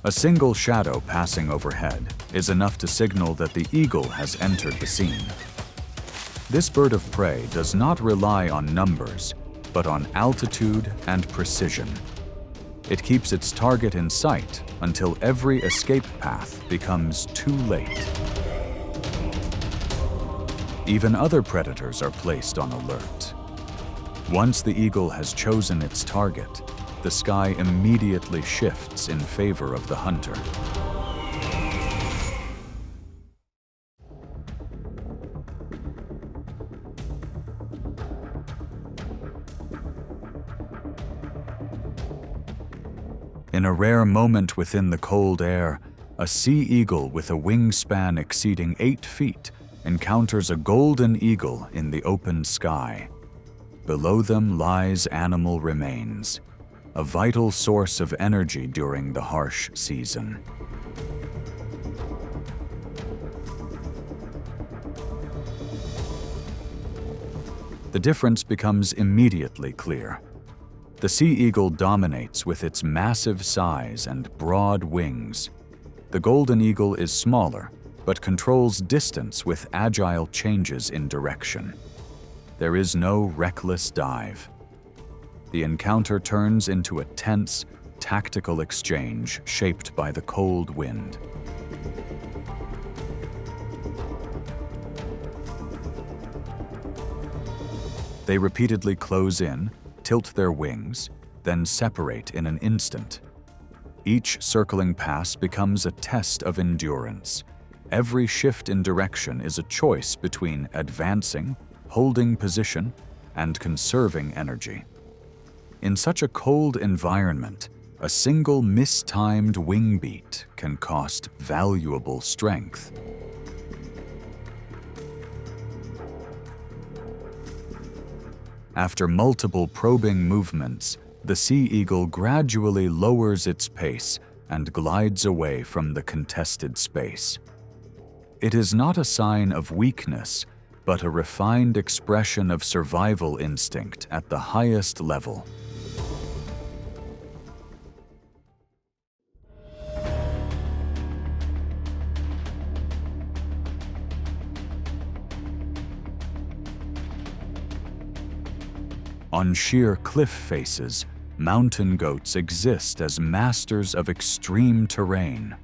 A single shadow passing overhead is enough to signal that the eagle has entered the scene. This bird of prey does not rely on numbers, but on altitude and precision. It keeps its target in sight until every escape path becomes too late. Even other predators are placed on alert. Once the eagle has chosen its target, the sky immediately shifts in favor of the hunter. In a rare moment within the cold air, a sea eagle with a wingspan exceeding 8 feet encounters a golden eagle in the open sky. Below them lies animal remains, a vital source of energy during the harsh season. The difference becomes immediately clear. The sea eagle dominates with its massive size and broad wings. The golden eagle is smaller, but controls distance with agile changes in direction. There is no reckless dive. The encounter turns into a tense, tactical exchange shaped by the cold wind. They repeatedly close in, tilt their wings, then separate in an instant. Each circling pass becomes a test of endurance. Every shift in direction is a choice between advancing, holding position, and conserving energy. In such a cold environment, a single mistimed wing beat can cost valuable strength. After multiple probing movements, the sea eagle gradually lowers its pace and glides away from the contested space. It is not a sign of weakness, but a refined expression of survival instinct at the highest level. On sheer cliff faces, mountain goats exist as masters of extreme terrain.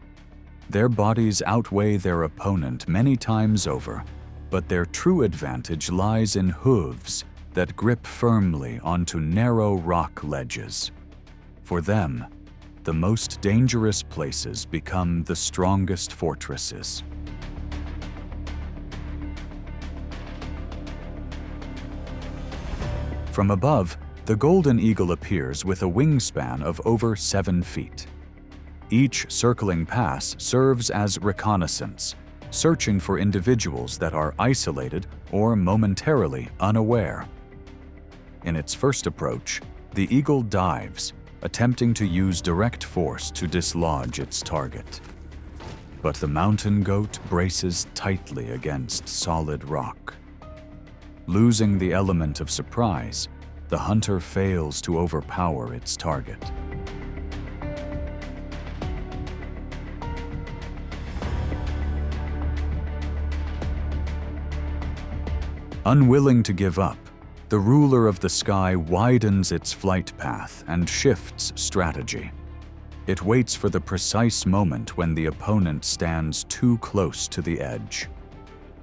Their bodies outweigh their opponent many times over, but their true advantage lies in hooves that grip firmly onto narrow rock ledges. For them, the most dangerous places become the strongest fortresses. From above, the golden eagle appears with a wingspan of over 7 feet. Each circling pass serves as reconnaissance, searching for individuals that are isolated or momentarily unaware. In its first approach, the eagle dives, attempting to use direct force to dislodge its target. But the mountain goat braces tightly against solid rock. Losing the element of surprise, the hunter fails to overpower its target. Unwilling to give up, the ruler of the sky widens its flight path and shifts strategy. It waits for the precise moment when the opponent stands too close to the edge.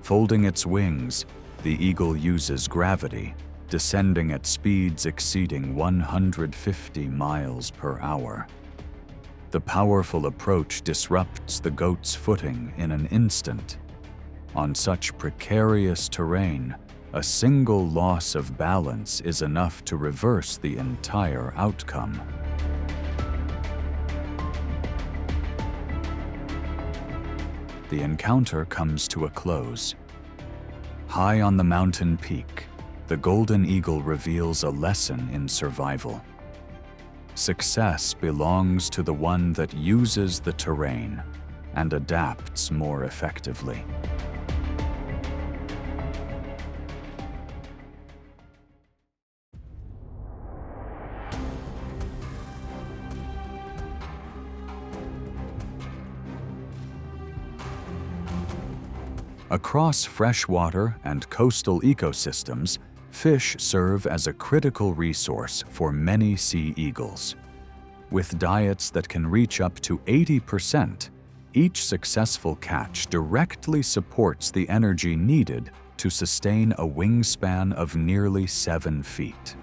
Folding its wings, the eagle uses gravity, descending at speeds exceeding 150 miles per hour. The powerful approach disrupts the goat's footing in an instant. On such precarious terrain, a single loss of balance is enough to reverse the entire outcome. The encounter comes to a close. High on the mountain peak, the golden eagle reveals a lesson in survival. Success belongs to the one that uses the terrain and adapts more effectively. Across freshwater and coastal ecosystems, fish serve as a critical resource for many sea eagles. With diets that can reach up to 80%, each successful catch directly supports the energy needed to sustain a wingspan of nearly 7 feet.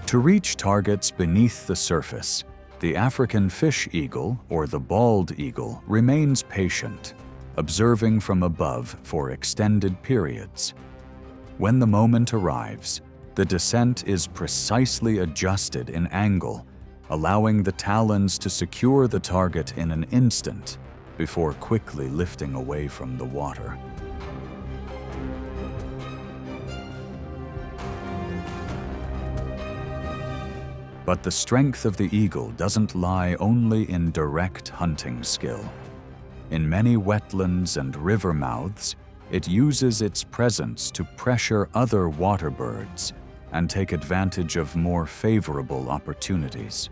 To reach targets beneath the surface, the African fish eagle, or the bald eagle, remains patient, observing from above for extended periods. When the moment arrives, the descent is precisely adjusted in angle, allowing the talons to secure the target in an instant before quickly lifting away from the water. But the strength of the eagle doesn't lie only in direct hunting skill. In many wetlands and river mouths, it uses its presence to pressure other water birds and take advantage of more favorable opportunities.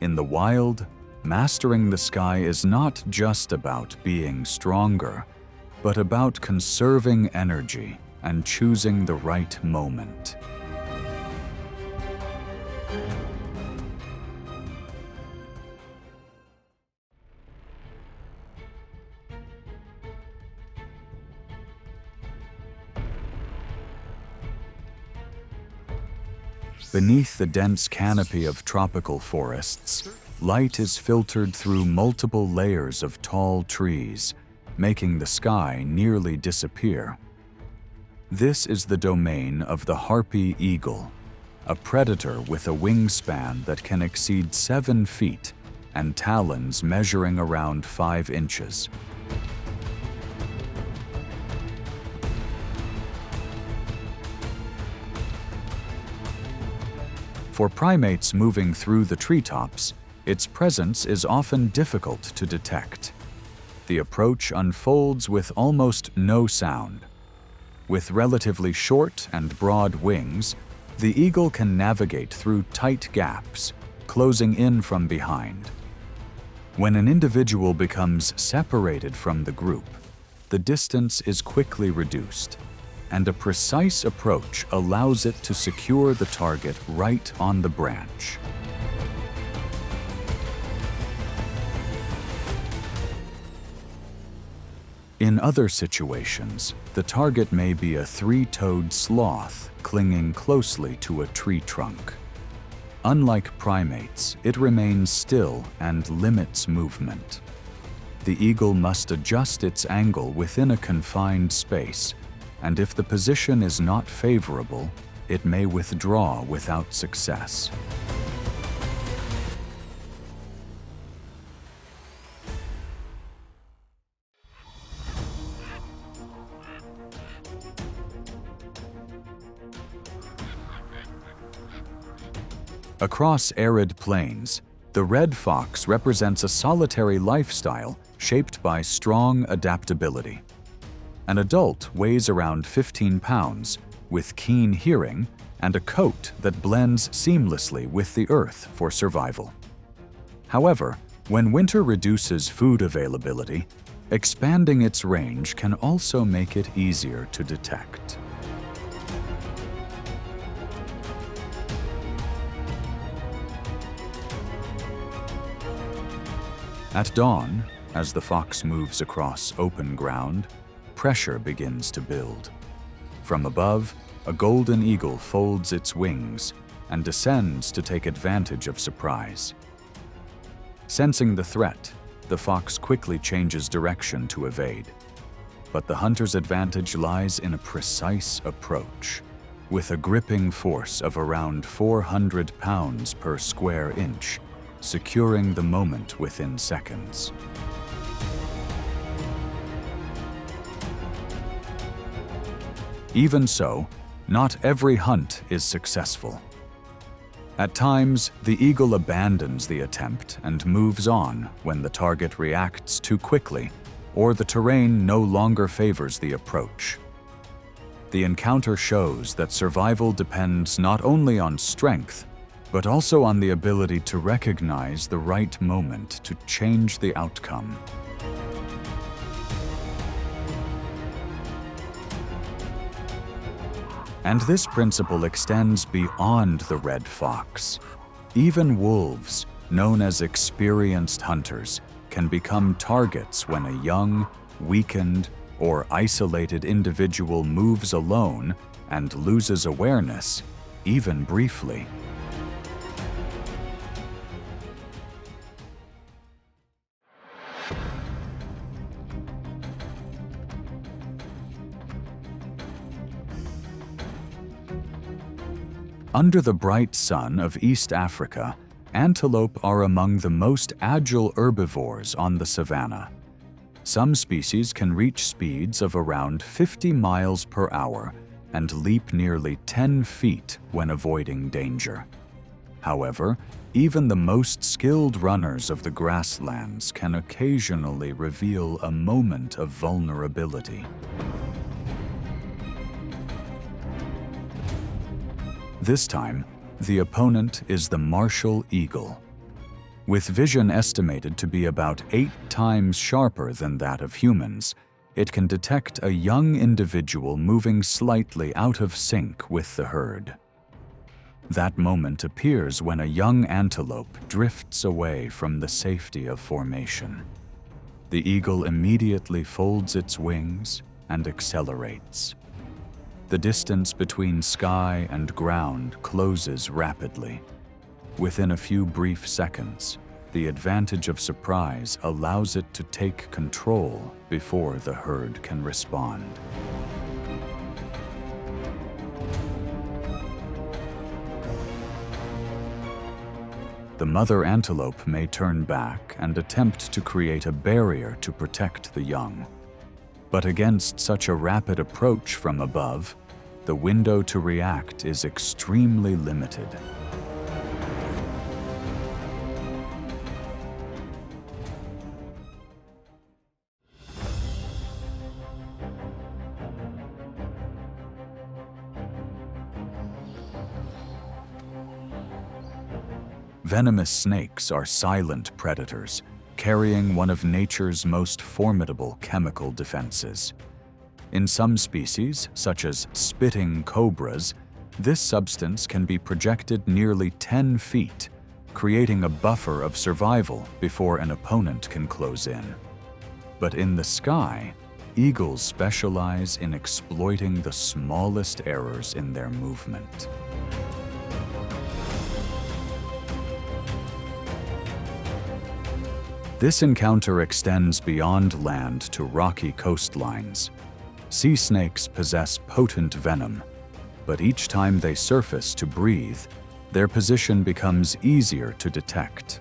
In the wild, mastering the sky is not just about being stronger, but about conserving energy and choosing the right moment. Beneath the dense canopy of tropical forests, light is filtered through multiple layers of tall trees, making the sky nearly disappear. This is the domain of the harpy eagle, a predator with a wingspan that can exceed 7 feet and talons measuring around 5 inches. For primates moving through the treetops, its presence is often difficult to detect. The approach unfolds with almost no sound. With relatively short and broad wings, the eagle can navigate through tight gaps, closing in from behind. When an individual becomes separated from the group, the distance is quickly reduced, and a precise approach allows it to secure the target right on the branch. In other situations, the target may be a three-toed sloth clinging closely to a tree trunk. Unlike primates, it remains still and limits movement. The eagle must adjust its angle within a confined space, and if the position is not favorable, it may withdraw without success. Across arid plains, the red fox represents a solitary lifestyle shaped by strong adaptability. An adult weighs around 15 pounds, with keen hearing and a coat that blends seamlessly with the earth for survival. However, when winter reduces food availability, expanding its range can also make it easier to detect. At dawn, as the fox moves across open ground, pressure begins to build. From above, a golden eagle folds its wings and descends to take advantage of surprise. Sensing the threat, the fox quickly changes direction to evade. But the hunter's advantage lies in a precise approach, with a gripping force of around 400 pounds per square inch, securing the moment within seconds. Even so, not every hunt is successful. At times, the eagle abandons the attempt and moves on when the target reacts too quickly or the terrain no longer favors the approach. The encounter shows that survival depends not only on strength, but also on the ability to recognize the right moment to change the outcome. And this principle extends beyond the red fox. Even wolves, known as experienced hunters, can become targets when a young, weakened, or isolated individual moves alone and loses awareness, even briefly. Under the bright sun of East Africa, antelope are among the most agile herbivores on the savanna. Some species can reach speeds of around 50 miles per hour and leap nearly 10 feet when avoiding danger. However, even the most skilled runners of the grasslands can occasionally reveal a moment of vulnerability. This time, the opponent is the martial eagle. With vision estimated to be about 8 times sharper than that of humans, it can detect a young individual moving slightly out of sync with the herd. That moment appears when a young antelope drifts away from the safety of formation. The eagle immediately folds its wings and accelerates. The distance between sky and ground closes rapidly. Within a few brief seconds, the advantage of surprise allows it to take control before the herd can respond. The mother antelope may turn back and attempt to create a barrier to protect the young. But against such a rapid approach from above, the window to react is extremely limited. Venomous snakes are silent predators, carrying one of nature's most formidable chemical defenses. In some species, such as spitting cobras, this substance can be projected nearly 10 feet, creating a buffer of survival before an opponent can close in. But in the sky, eagles specialize in exploiting the smallest errors in their movement. This encounter extends beyond land to rocky coastlines. Sea snakes possess potent venom, but each time they surface to breathe, their position becomes easier to detect.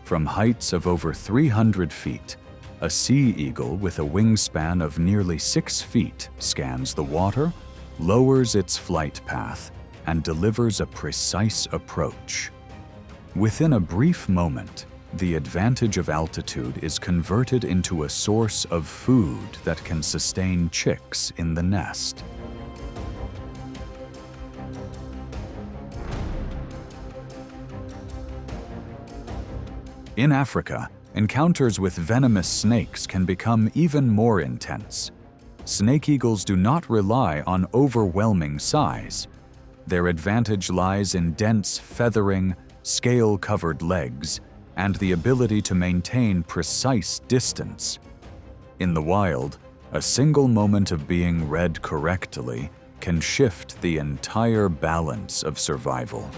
From heights of over 300 feet, a sea eagle with a wingspan of nearly 6 feet scans the water, lowers its flight path, and delivers a precise approach. Within a brief moment, the advantage of altitude is converted into a source of food that can sustain chicks in the nest. In Africa, encounters with venomous snakes can become even more intense. Snake eagles do not rely on overwhelming size. Their advantage lies in dense feathering, scale-covered legs, and the ability to maintain precise distance. In the wild, a single moment of being read correctly can shift the entire balance of survival.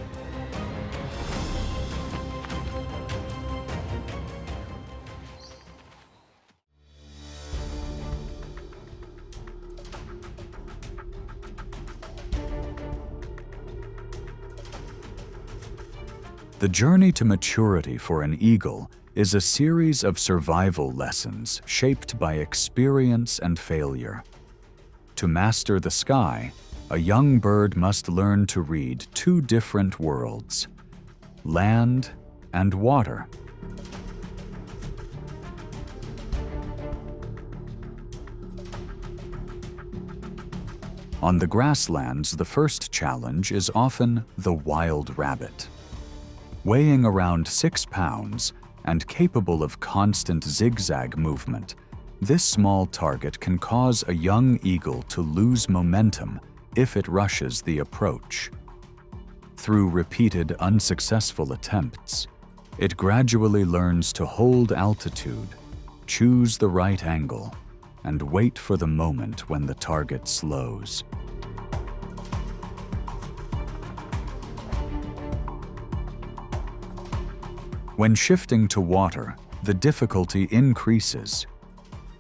The journey to maturity for an eagle is a series of survival lessons shaped by experience and failure. To master the sky, a young bird must learn to read 2 different worlds: land and water. On the grasslands, the first challenge is often the wild rabbit. Weighing around 6 pounds and capable of constant zigzag movement, this small target can cause a young eagle to lose momentum if it rushes the approach. Through repeated unsuccessful attempts, it gradually learns to hold altitude, choose the right angle, and wait for the moment when the target slows. When shifting to water, the difficulty increases.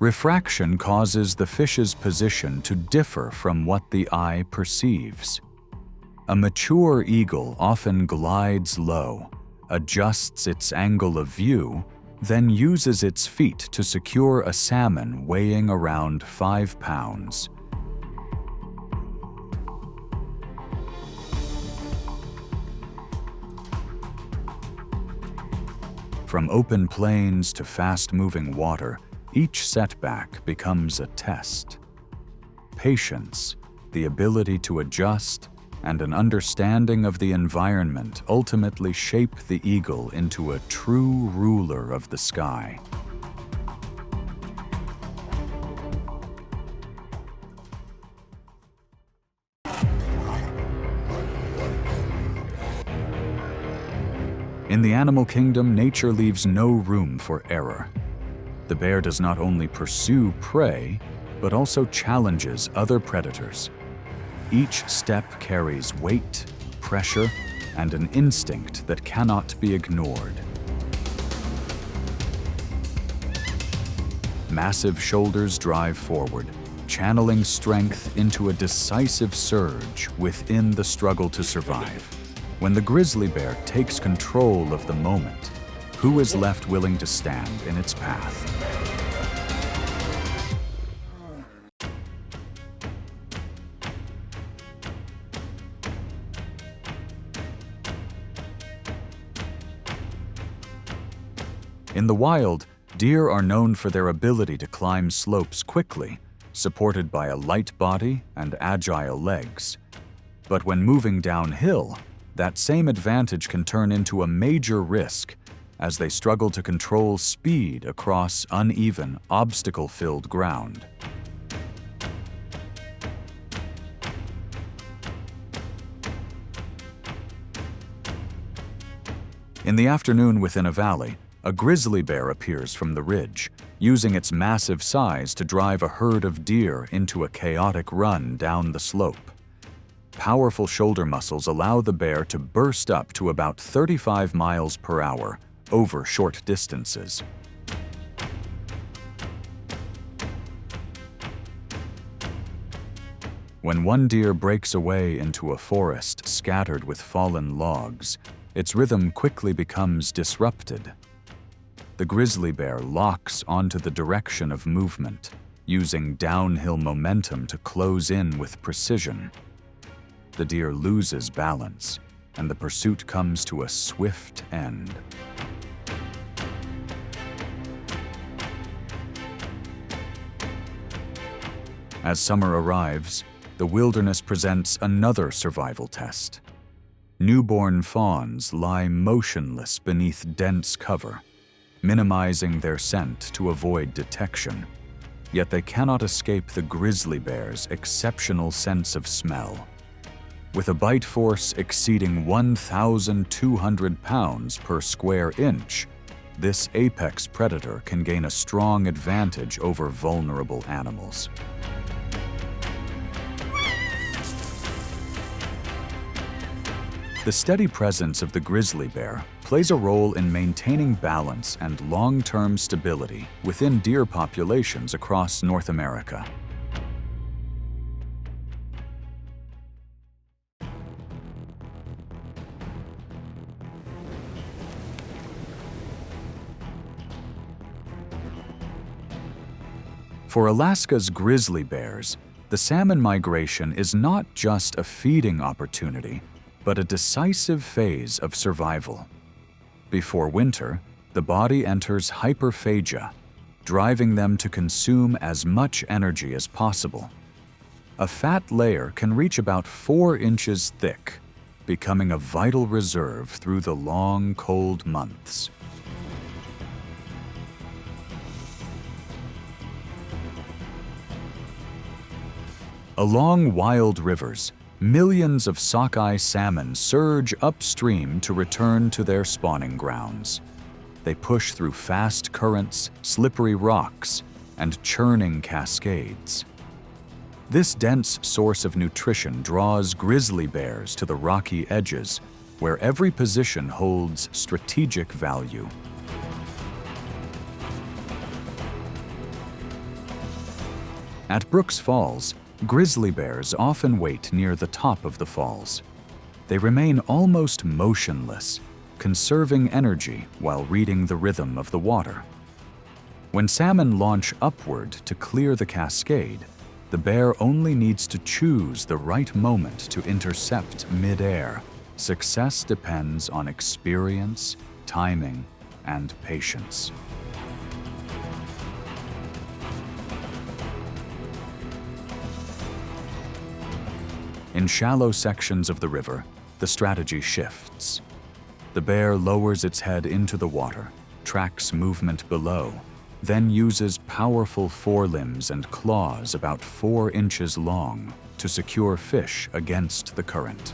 Refraction causes the fish's position to differ from what the eye perceives. A mature eagle often glides low, adjusts its angle of view, then uses its feet to secure a salmon weighing around 5 pounds. From open plains to fast-moving water, each setback becomes a test. Patience, the ability to adjust, and an understanding of the environment ultimately shape the eagle into a true ruler of the sky. In the animal kingdom, nature leaves no room for error. The bear does not only pursue prey, but also challenges other predators. Each step carries weight, pressure, and an instinct that cannot be ignored. Massive shoulders drive forward, channeling strength into a decisive surge within the struggle to survive. When the grizzly bear takes control of the moment, who is left willing to stand in its path? In the wild, deer are known for their ability to climb slopes quickly, supported by a light body and agile legs. But when moving downhill, that same advantage can turn into a major risk as they struggle to control speed across uneven, obstacle-filled ground. In the afternoon within a valley, a grizzly bear appears from the ridge, using its massive size to drive a herd of deer into a chaotic run down the slope. Powerful shoulder muscles allow the bear to burst up to about 35 miles per hour over short distances. When one deer breaks away into a forest scattered with fallen logs, its rhythm quickly becomes disrupted. The grizzly bear locks onto the direction of movement, using downhill momentum to close in with precision. The deer loses balance, and the pursuit comes to a swift end. As summer arrives, the wilderness presents another survival test. Newborn fawns lie motionless beneath dense cover, minimizing their scent to avoid detection. Yet they cannot escape the grizzly bear's exceptional sense of smell. With a bite force exceeding 1,200 pounds per square inch, this apex predator can gain a strong advantage over vulnerable animals. The steady presence of the grizzly bear plays a role in maintaining balance and long-term stability within deer populations across North America. For Alaska's grizzly bears, the salmon migration is not just a feeding opportunity, but a decisive phase of survival. Before winter, the body enters hyperphagia, driving them to consume as much energy as possible. A fat layer can reach about 4 inches thick, becoming a vital reserve through the long, cold months. Along wild rivers, millions of sockeye salmon surge upstream to return to their spawning grounds. They push through fast currents, slippery rocks, and churning cascades. This dense source of nutrition draws grizzly bears to the rocky edges, where every position holds strategic value. At Brooks Falls, grizzly bears often wait near the top of the falls. They remain almost motionless, conserving energy while reading the rhythm of the water. When salmon launch upward to clear the cascade, the bear only needs to choose the right moment to intercept mid-air. Success depends on experience, timing, and patience. In shallow sections of the river, the strategy shifts. The bear lowers its head into the water, tracks movement below, then uses powerful forelimbs and claws about 4 inches long to secure fish against the current.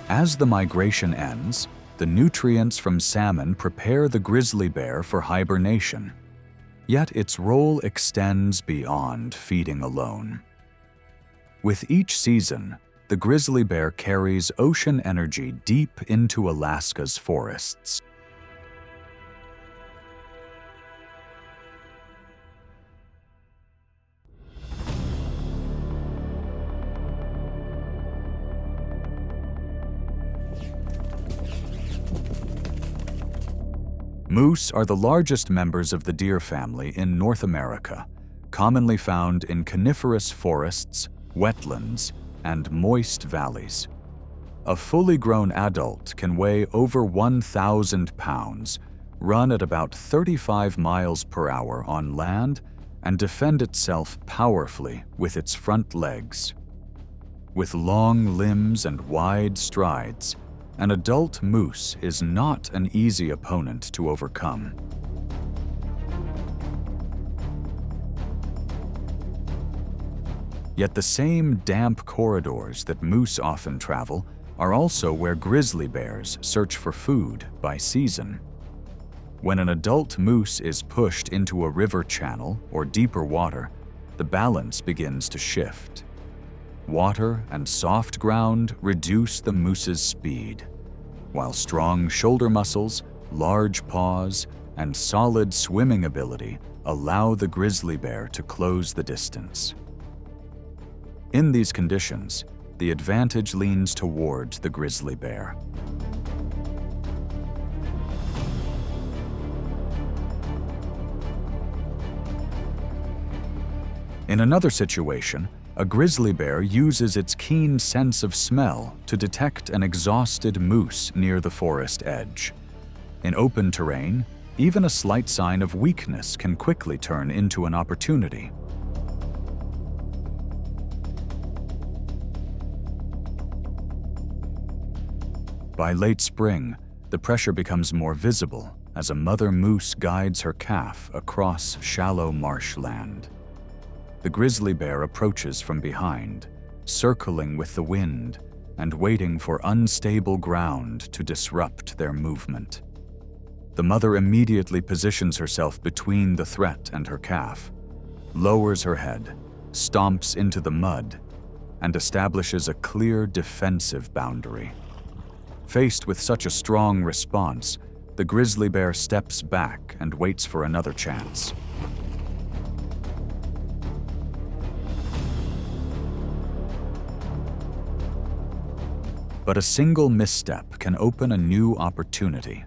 As the migration ends, the nutrients from salmon prepare the grizzly bear for hibernation. Yet its role extends beyond feeding alone. With each season, the grizzly bear carries ocean energy deep into Alaska's forests. Moose are the largest members of the deer family in North America, commonly found in coniferous forests, wetlands, and moist valleys. A fully grown adult can weigh over 1,000 pounds, run at about 35 miles per hour on land, and defend itself powerfully with its front legs. With long limbs and wide strides, an adult moose is not an easy opponent to overcome. Yet the same damp corridors that moose often travel are also where grizzly bears search for food by season. When an adult moose is pushed into a river channel or deeper water, the balance begins to shift. Water and soft ground reduce the moose's speed, while strong shoulder muscles, large paws, and solid swimming ability allow the grizzly bear to close the distance. In these conditions, the advantage leans towards the grizzly bear. In another situation, a grizzly bear uses its keen sense of smell to detect an exhausted moose near the forest edge. In open terrain, even a slight sign of weakness can quickly turn into an opportunity. By late spring, the pressure becomes more visible as a mother moose guides her calf across shallow marshland. The grizzly bear approaches from behind, circling with the wind and waiting for unstable ground to disrupt their movement. The mother immediately positions herself between the threat and her calf, lowers her head, stomps into the mud, and establishes a clear defensive boundary. Faced with such a strong response, the grizzly bear steps back and waits for another chance. But a single misstep can open a new opportunity.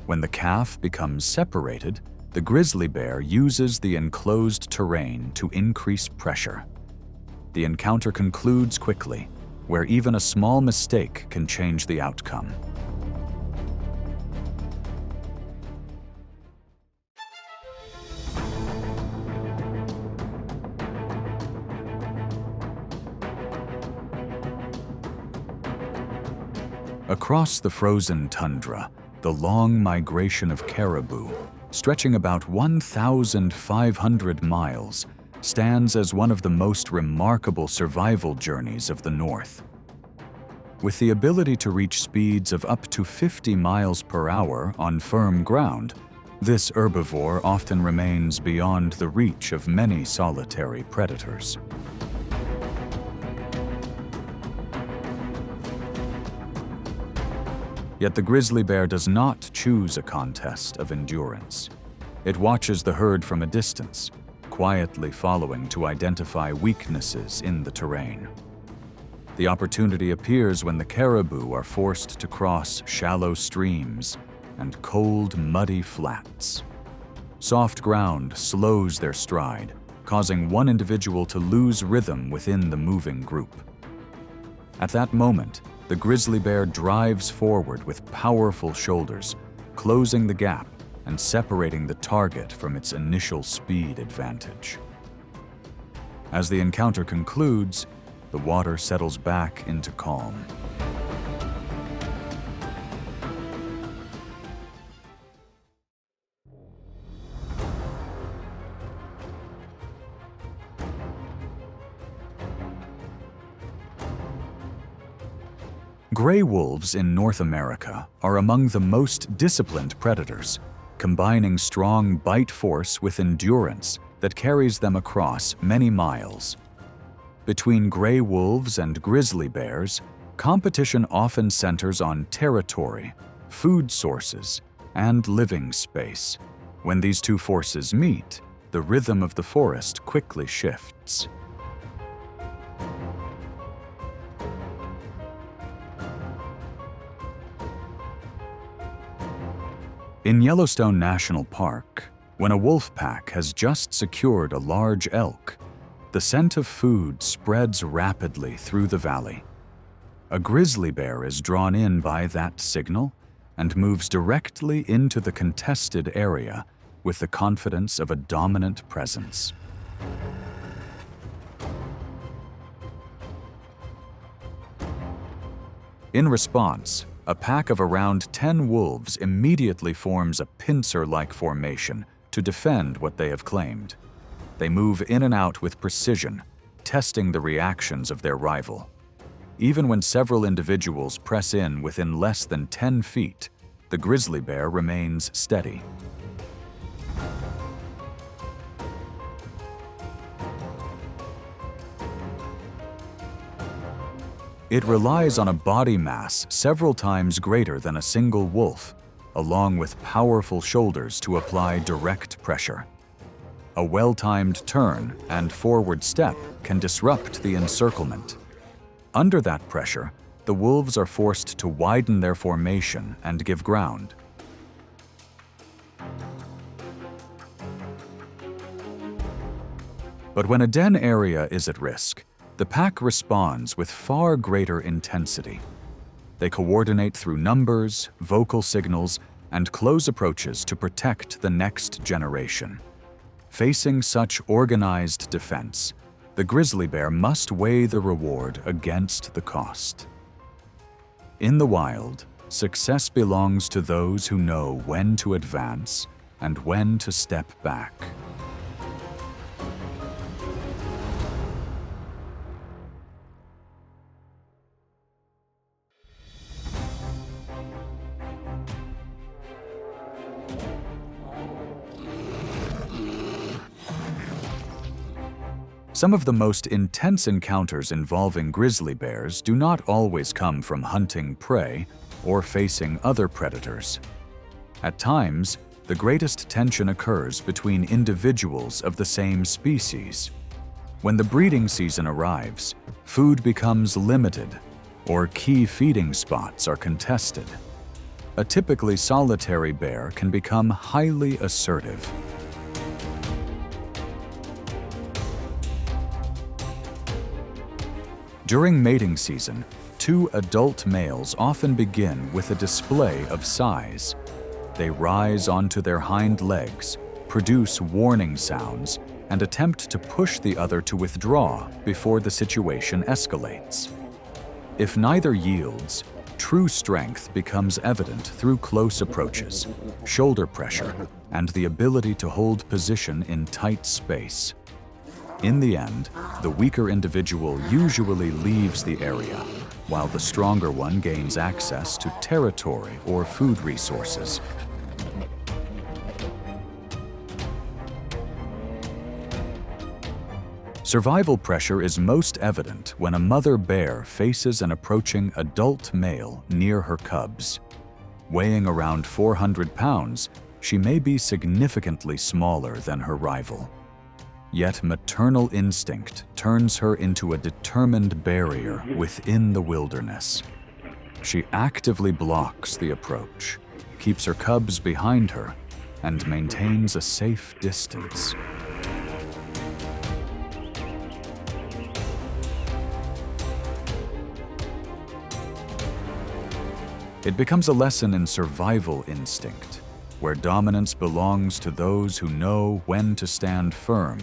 When the calf becomes separated, the grizzly bear uses the enclosed terrain to increase pressure. The encounter concludes quickly, where even a small mistake can change the outcome. Across the frozen tundra, the long migration of caribou, stretching about 1,500 miles, stands as one of the most remarkable survival journeys of the North. With the ability to reach speeds of up to 50 miles per hour on firm ground, this herbivore often remains beyond the reach of many solitary predators. Yet the grizzly bear does not choose a contest of endurance. It watches the herd from a distance, quietly following to identify weaknesses in the terrain. The opportunity appears when the caribou are forced to cross shallow streams and cold, muddy flats. Soft ground slows their stride, causing one individual to lose rhythm within the moving group. At that moment, the grizzly bear drives forward with powerful shoulders, closing the gap and separating the target from its initial speed advantage. As the encounter concludes, the water settles back into calm. Gray wolves in North America are among the most disciplined predators, combining strong bite force with endurance that carries them across many miles. Between gray wolves and grizzly bears, competition often centers on territory, food sources, and living space. When these two forces meet, the rhythm of the forest quickly shifts. In Yellowstone National Park, when a wolf pack has just secured a large elk, the scent of food spreads rapidly through the valley. A grizzly bear is drawn in by that signal and moves directly into the contested area with the confidence of a dominant presence. In response, a pack of around 10 wolves immediately forms a pincer-like formation to defend what they have claimed. They move in and out with precision, testing the reactions of their rival. Even when several individuals press in within less than 10 feet, the grizzly bear remains steady. It relies on a body mass several times greater than a single wolf, along with powerful shoulders to apply direct pressure. A well-timed turn and forward step can disrupt the encirclement. Under that pressure, the wolves are forced to widen their formation and give ground. But when a den area is at risk, the pack responds with far greater intensity. They coordinate through numbers, vocal signals, and close approaches to protect the next generation. Facing such organized defense, the grizzly bear must weigh the reward against the cost. In the wild, success belongs to those who know when to advance and when to step back. Some of the most intense encounters involving grizzly bears do not always come from hunting prey or facing other predators. At times, the greatest tension occurs between individuals of the same species. When the breeding season arrives, food becomes limited, or key feeding spots are contested. A typically solitary bear can become highly assertive. During mating season, two adult males often begin with a display of size. They rise onto their hind legs, produce warning sounds, and attempt to push the other to withdraw before the situation escalates. If neither yields, True strength becomes evident through close approaches, shoulder pressure, and the ability to hold position in tight space. In the end, the weaker individual usually leaves the area, while the stronger one gains access to territory or food resources. Survival pressure is most evident when a mother bear faces an approaching adult male near her cubs. Weighing around 400 pounds, she may be significantly smaller than her rival. Yet maternal instinct turns her into a determined barrier within the wilderness. She actively blocks the approach, keeps her cubs behind her, and maintains a safe distance. It becomes a lesson in survival instinct, where dominance belongs to those who know when to stand firm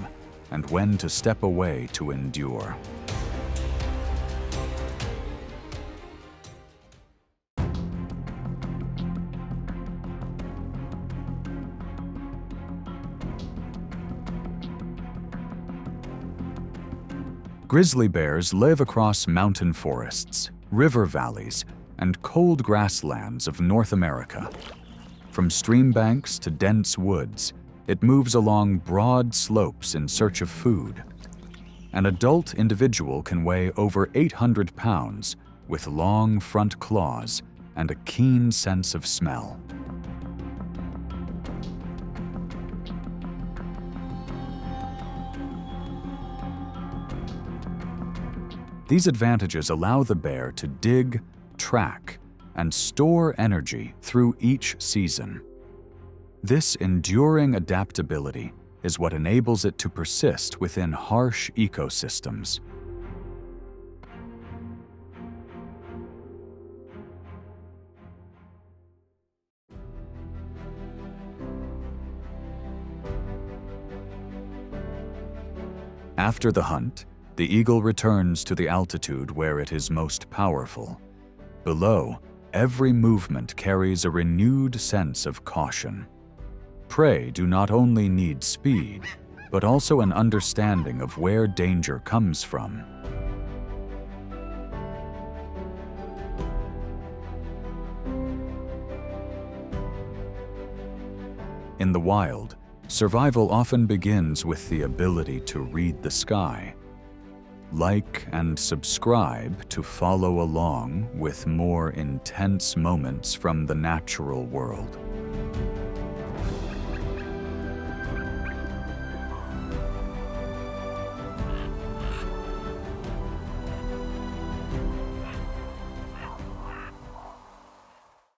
and when to step away to endure. Grizzly bears live across mountain forests, river valleys, and cold grasslands of North America. From stream banks to dense woods, it moves along broad slopes in search of food. An adult individual can weigh over 800 pounds with long front claws and a keen sense of smell. These advantages allow the bear to dig, track, and store energy through each season. This enduring adaptability is what enables it to persist within harsh ecosystems. After the hunt, the eagle returns to the altitude where it is most powerful. Below, every movement carries a renewed sense of caution. Prey do not only need speed, but also an understanding of where danger comes from. In the wild, survival often begins with the ability to read the sky. Like and subscribe to follow along with more intense moments from the natural world.